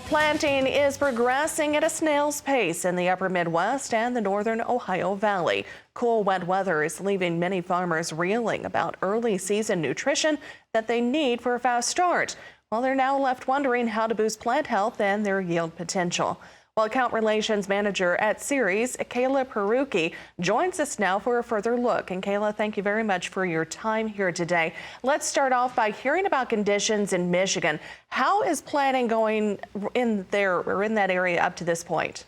Well, planting is progressing at a snail's pace in the upper Midwest and the northern Ohio Valley. Cool, wet weather is leaving many farmers reeling about early season nutrition that they need for a fast start. Well, they're now left wondering how to boost plant health and their yield potential. Well, Account Relations Manager at Ceres, Kayla Pierucki, joins us now for a further look. And Kayla, thank you very much for your time here today. Let's start off by hearing about conditions in Michigan. How is planting going in there or in that area up to this point?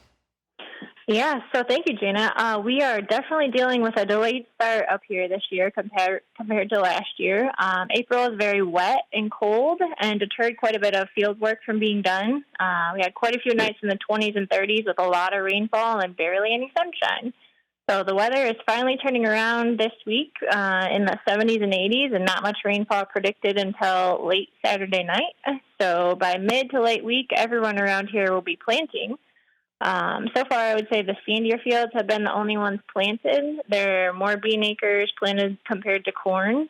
Yeah, so thank you, Gina. We are definitely dealing with a delayed start up here this year compared to last year. April is very wet and cold and deterred quite a bit of field work from being done. We had quite a few nights in the 20s and 30s with a lot of rainfall and barely any sunshine. So the weather is finally turning around this week in the 70s and 80s, and not much rainfall predicted until late Saturday night. So by mid to late week, everyone around here will be planting. So far, I would say the sandier fields have been the only ones planted. There are more bean acres planted compared to corn.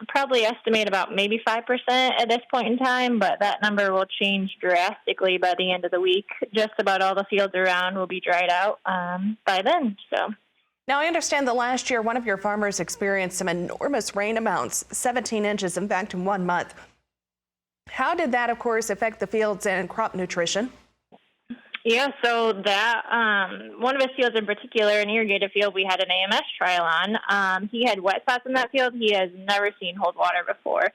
Probably estimate about maybe 5% at this point in time, but that number will change drastically by the end of the week. Just about all the fields around will be dried out by then. So. Now, I understand that last year one of your farmers experienced some enormous rain amounts, 17 inches, in fact, in 1 month. How did that, of course, affect the fields and crop nutrition? Yeah, so that one of his fields in particular, an irrigated field, we had an AMS trial on. He had wet spots in that field. He has never seen Coldwater before.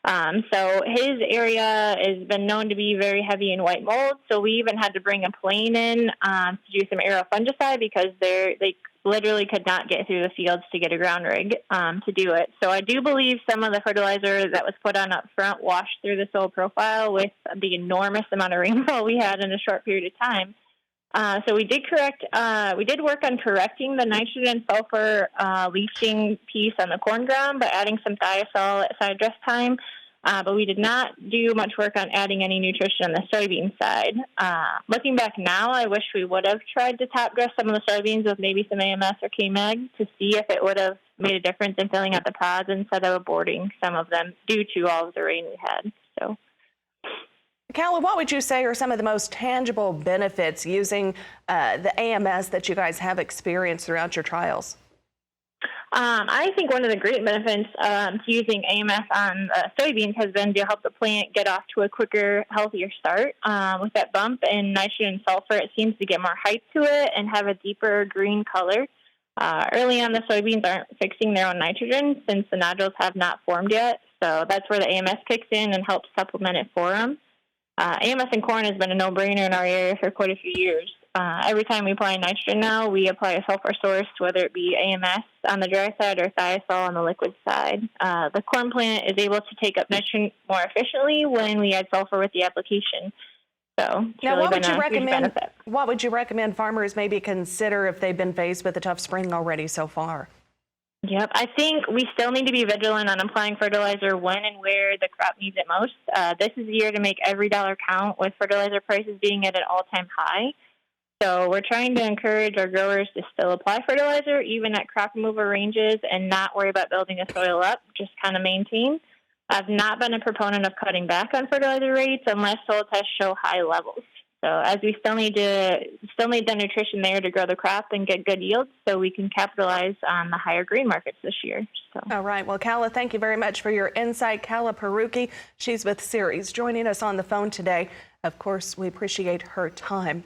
So his area has been known to be very heavy in white mold. So we even had to bring a plane in to do some aerial fungicide because they literally could not get through the fields to get a ground rig to do it. So I do believe some of the fertilizer that was put on up front washed through the soil profile with the enormous amount of rainfall we had in a short period of time. So we did work on correcting the nitrogen sulfur leaching piece on the corn ground by adding some thiazole at side dress time. But we did not do much work on adding any nutrition on the soybean side. Looking back now, I wish we would have tried to top dress some of the soybeans with maybe some AMS or K-Mag to see if it would have made a difference in filling out the pods instead of aborting some of them due to all of the rain we had. So. Kayla, what would you say are some of the most tangible benefits using the AMS that you guys have experienced throughout your trials? I think one of the great benefits to using AMS on soybeans has been to help the plant get off to a quicker, healthier start. With that bump in nitrogen and sulfur, it seems to get more height to it and have a deeper green color. Early on, the soybeans aren't fixing their own nitrogen since the nodules have not formed yet. So that's where the AMS kicks in and helps supplement it for them. AMS in corn has been a no-brainer in our area for quite a few years. Every time we apply nitrogen now, we apply a sulfur source, whether it be AMS on the dry side or thiazole on the liquid side. The corn plant is able to take up nitrogen more efficiently when we add sulfur with the application. So it's now, really been a huge benefit. What would you recommend farmers maybe consider if they've been faced with a tough spring already so far? Yep, I think we still need to be vigilant on applying fertilizer when and where the crop needs it most. This is the year to make every dollar count, with fertilizer prices being at an all-time high. So we're trying to encourage our growers to still apply fertilizer, even at crop removal ranges, and not worry about building the soil up, just kind of maintain. I've not been a proponent of cutting back on fertilizer rates unless soil tests show high levels. So as we still need the nutrition there to grow the crop and get good yields so we can capitalize on the higher grain markets this year. So. All right. Well, Kayla, thank you very much for your insight. Kayla Pierucki, she's with Ceres, joining us on the phone today. Of course, we appreciate her time.